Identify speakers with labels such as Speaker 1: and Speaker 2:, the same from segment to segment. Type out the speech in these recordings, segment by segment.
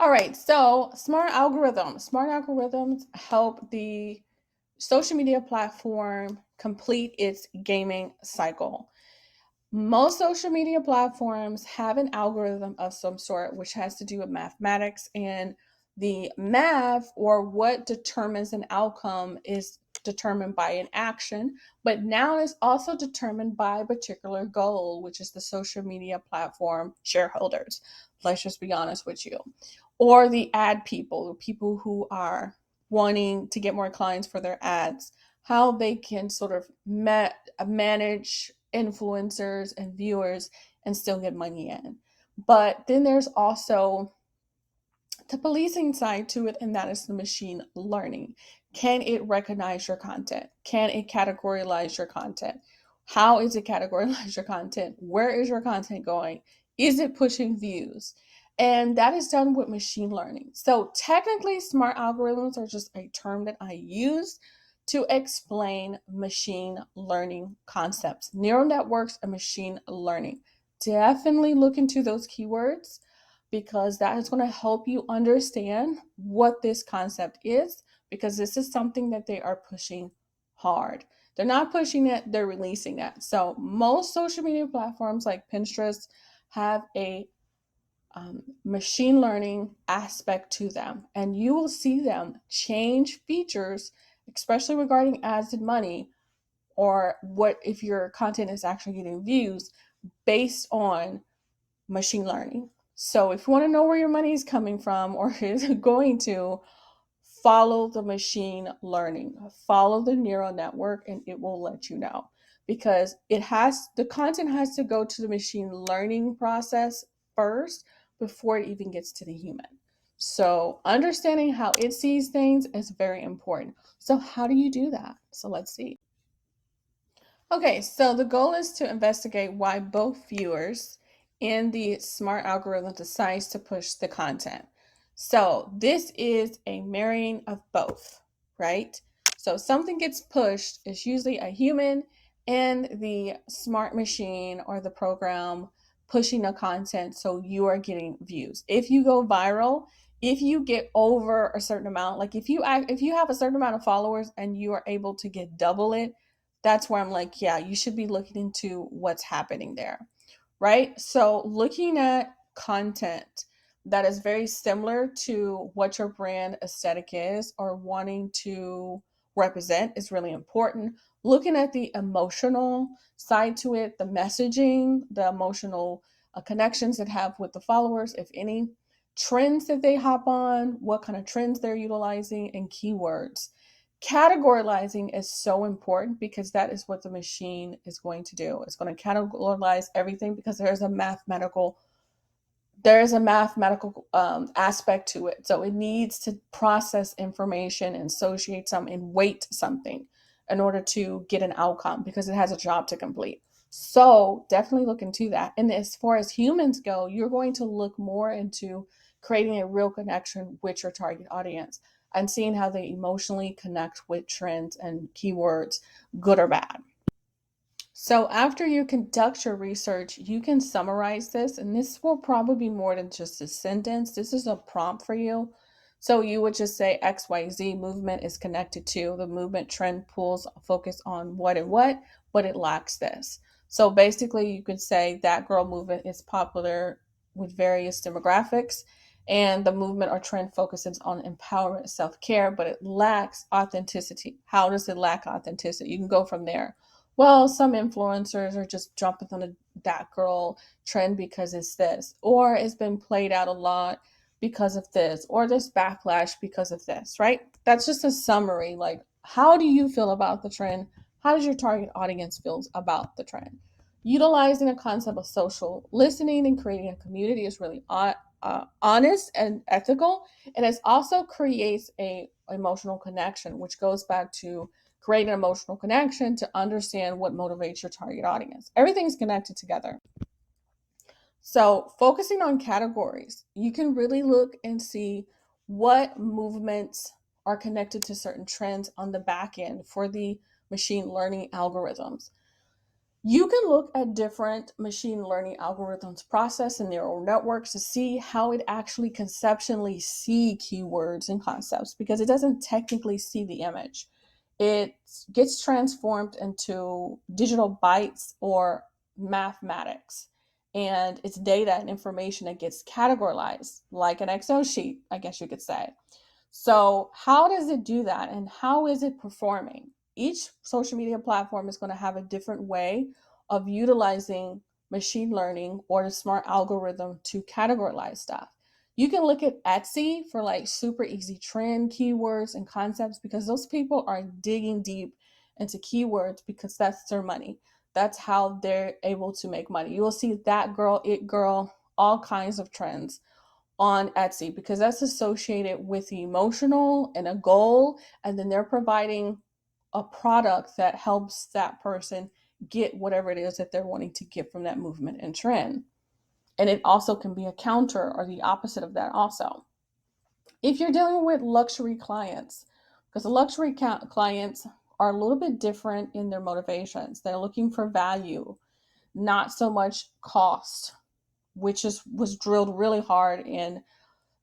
Speaker 1: All right, so smart algorithms. Smart algorithms help the social media platform complete its gaming cycle. Most social media platforms have an algorithm of some sort, which has to do with mathematics, and the math or what determines an outcome is determined by an action, but now it's also determined by a particular goal, which is the social media platform shareholders. Let's just be honest with you. Or the ad people, the people who are wanting to get more clients for their ads, how they can sort of manage influencers and viewers and still get money in. But then there's also the policing side to it, and that is the machine learning. Can it recognize your content? Can it categorize your content? How is it categorize your content? Where is your content going? Is it pushing views? And that is done with machine learning. So technically, smart algorithms are just a term that I use to explain machine learning concepts. Neural networks and machine learning. Definitely look into those keywords because that is going to help you understand what this concept is, because this is something that they are pushing hard. They're not pushing it, they're releasing it. So most social media platforms like Pinterest have a machine learning aspect to them, and you will see them change features, especially regarding ads and money, or what if your content is actually getting views based on machine learning. So if you want to know where your money is coming from or is going to, follow the machine learning, follow the neural network, and it will let you know, because the content has to go to the machine learning process first before it even gets to the human. So understanding how it sees things is very important. So how do you do that? So let's see. Okay, so the goal is to investigate why both viewers and the smart algorithm decides to push the content. So this is a marrying of both, right? So something gets pushed, it's usually a human and the smart machine or the program pushing the content, so you are getting views. If you go viral, if you get over a certain amount, like if you have a certain amount of followers and you are able to get double it, that's where I'm like, yeah, you should be looking into what's happening there, right? So, looking at content that is very similar to what your brand aesthetic is or wanting to represent is really important. Looking at the emotional side to it, the messaging, the emotional connections that have with the followers, if any, trends that they hop on, what kind of trends they're utilizing, and keywords. Categorizing is so important because that is what the machine is going to do. It's going to categorize everything because there's a mathematical aspect to it. So it needs to process information and associate some and weight something in order to get an outcome, because it has a job to complete. So definitely look into that. And as far as humans go, you're going to look more into creating a real connection with your target audience and seeing how they emotionally connect with trends and keywords, good or bad. So after you conduct your research, you can summarize this, and this will probably be more than just a sentence. This is a prompt for you. So you would just say XYZ movement is connected to the movement trend pools focus on what and what, but it lacks this. So basically, you could say that girl movement is popular with various demographics, and the movement or trend focuses on empowerment, self care, but it lacks authenticity. How does it lack authenticity? You can go from there. Well, some influencers are just jumping on that girl trend because it's this, or it's been played out a lot because of this, or this backlash because of this, right? That's just a summary. Like, how do you feel about the trend? How does your target audience feel about the trend? Utilizing a concept of social listening and creating a community is really honest and ethical, and it also creates a emotional connection, which goes back to create an emotional connection to understand what motivates your target audience. Everything's connected together. So, focusing on categories, you can really look and see what movements are connected to certain trends on the back end for the machine learning algorithms. You can look at different machine learning algorithms process and neural networks to see how it actually conceptually see keywords and concepts, because it doesn't technically see the image. It gets transformed into digital bytes or mathematics, and it's data and information that gets categorized like an Excel sheet, I guess you could say. So, how does it do that and how is it performing? Each social media platform is going to have a different way of utilizing machine learning or the smart algorithm to categorize stuff. You can look at Etsy for like super easy trend keywords and concepts, because those people are digging deep into keywords because that's their money. That's how they're able to make money. You will see that girl, it girl, all kinds of trends on Etsy because that's associated with the emotional and a goal. And then they're providing a product that helps that person get whatever it is that they're wanting to get from that movement and trend. And it also can be a counter or the opposite of that, also. If you're dealing with luxury clients, because the luxury clients are a little bit different in their motivations, they're looking for value, not so much cost, which was drilled really hard in. If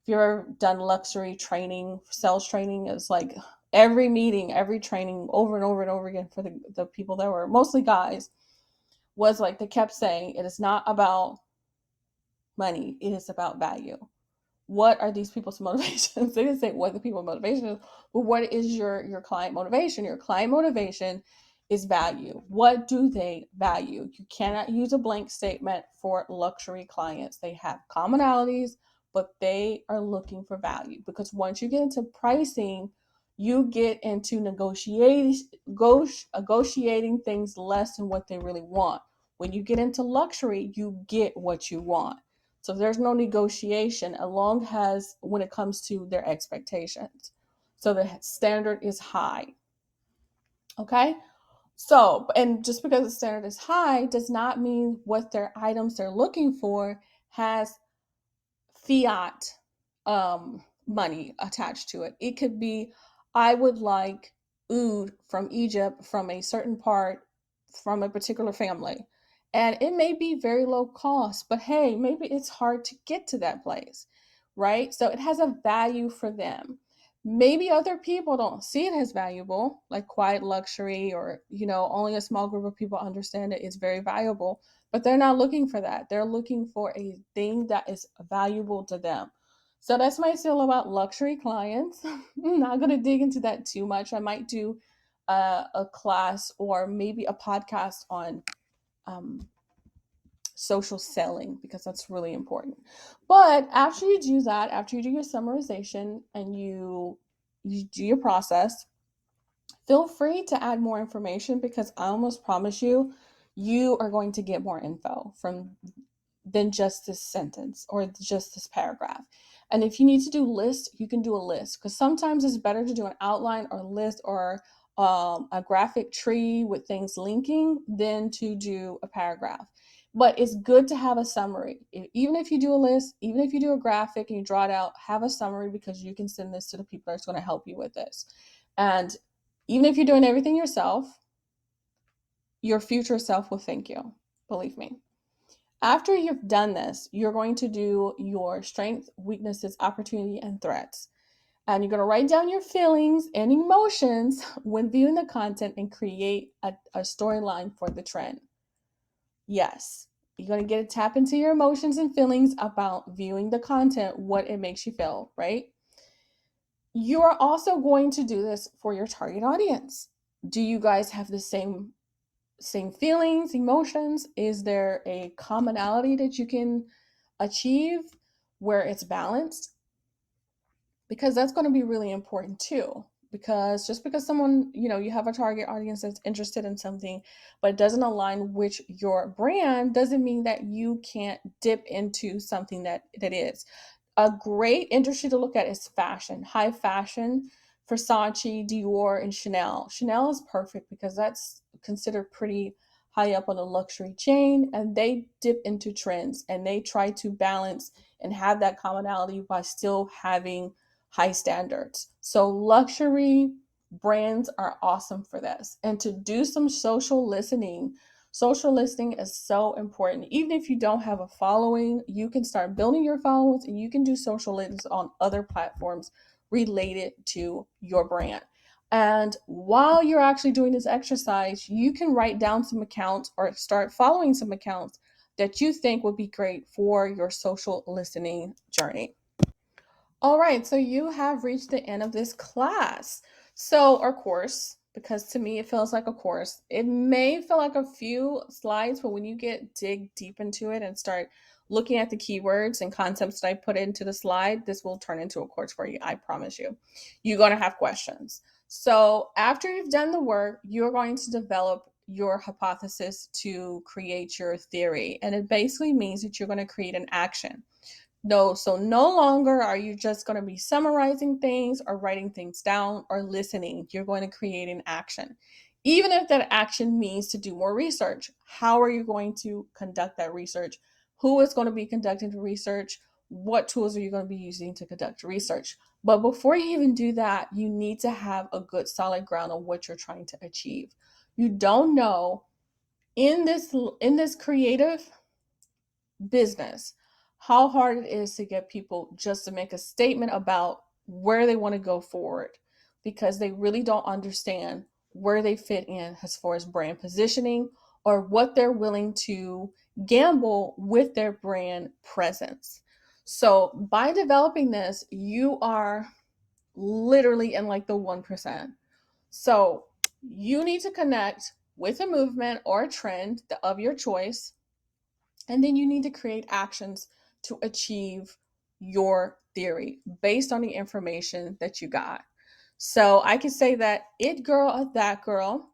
Speaker 1: you've ever done luxury training, sales training, is like every meeting, every training over and over and over again for the people that were mostly guys, was like they kept saying it is not about money, it is about value. What are these people's motivations? They didn't say what the people's motivation is, but what is your client motivation? Your client motivation is value. What do they value? You cannot use a blank statement for luxury clients. They have commonalities, but they are looking for value, because once you get into pricing, you get into negotiating things less than what they really want. When you get into luxury, you get what you want. So there's no negotiation along as when it comes to their expectations. So the standard is high. Okay? So, and just because the standard is high does not mean what their items they're looking for has fiat money attached to it. It could be, I would like oud from Egypt from a certain part from a particular family. And it may be very low cost, but hey, maybe it's hard to get to that place, right? So it has a value for them. Maybe other people don't see it as valuable, like quiet luxury, or, only a small group of people understand it. It's very valuable, but they're not looking for that. They're looking for a thing that is valuable to them. So that's my feel about luxury clients. I'm not going to dig into that too much. I might do a class or maybe a podcast on um, social selling, because that's really important. But after you do that, after you do your summarization and you do your process, feel free to add more information, because I almost promise you, you are going to get more info from than just this sentence or just this paragraph. And if you need to do list, you can do a list, because sometimes it's better to do an outline or list or a graphic tree with things linking than to do a paragraph. But it's good to have a summary. Even if you do a list, even if you do a graphic and you draw it out, have a summary, because you can send this to the people that's going to help you with this. And even if you're doing everything yourself, your future self will thank you. Believe me. After you've done this, you're going to do your strengths, weaknesses, opportunity, and threats. And you're going to write down your feelings and emotions when viewing the content and create a storyline for the trend. Yes, you're going to get a tap into your emotions and feelings about viewing the content, what it makes you feel, right? You are also going to do this for your target audience. Do you guys have the same feelings, emotions? Is there a commonality that you can achieve where it's balanced? Because that's going to be really important too. Because just because someone, you have a target audience that's interested in something, but it doesn't align with your brand, doesn't mean that you can't dip into something that is. A great industry to look at is fashion, high fashion. Versace, Dior, and Chanel. Chanel is perfect because that's considered pretty high up on the luxury chain, and they dip into trends and they try to balance and have that commonality by still having high standards. So luxury brands are awesome for this. And to do some social listening, Social listening is so important. Even if you don't have a following, you can start building your followings and you can do social listings on other platforms related to your brand. And while you're actually doing this exercise, you can write down some accounts or start following some accounts that you think would be great for your social listening journey. All right, so you have reached the end of this class. So, or course, because to me it feels like a course. It may feel like a few slides, but when you dig deep into it and start looking at the keywords and concepts that I put into the slide, this will turn into a course for you. I promise you. You're going to have questions. So, after you've done the work, you're going to develop your hypothesis to create your theory. And it basically means that you're going to create an action. No, so no longer are you just going to be summarizing things or writing things down or listening. You're going to create an action. Even if that action means to do more research, how are you going to conduct that research? Who is going to be conducting the research? What tools are you going to be using to conduct research? But before you even do that, you need to have a good solid ground on what you're trying to achieve. You don't know in this creative business how hard it is to get people just to make a statement about where they want to go forward because they really don't understand where they fit in as far as brand positioning or what they're willing to gamble with their brand presence. So by developing this, you are literally in like the 1%. So you need to connect with a movement or a trend of your choice, and then you need to create actions to achieve your theory based on the information that you got. So I can say that it girl, that girl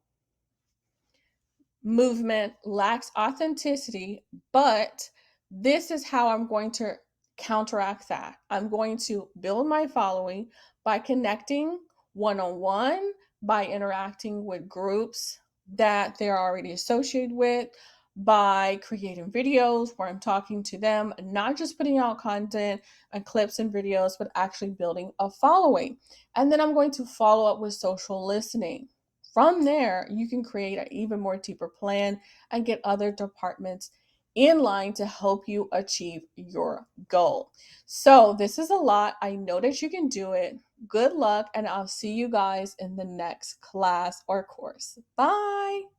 Speaker 1: movement lacks authenticity, but this is how I'm going to counteract that. I'm going to build my following by connecting one on one, by interacting with groups that they're already associated with, by creating videos where I'm talking to them, not just putting out content and clips and videos, but actually building a following. And then I'm going to follow up with social listening. From there, you can create an even more deeper plan and get other departments in line to help you achieve your goal. So, this is a lot. I know that you can do it. Good luck, and I'll see you guys in the next class or course. Bye.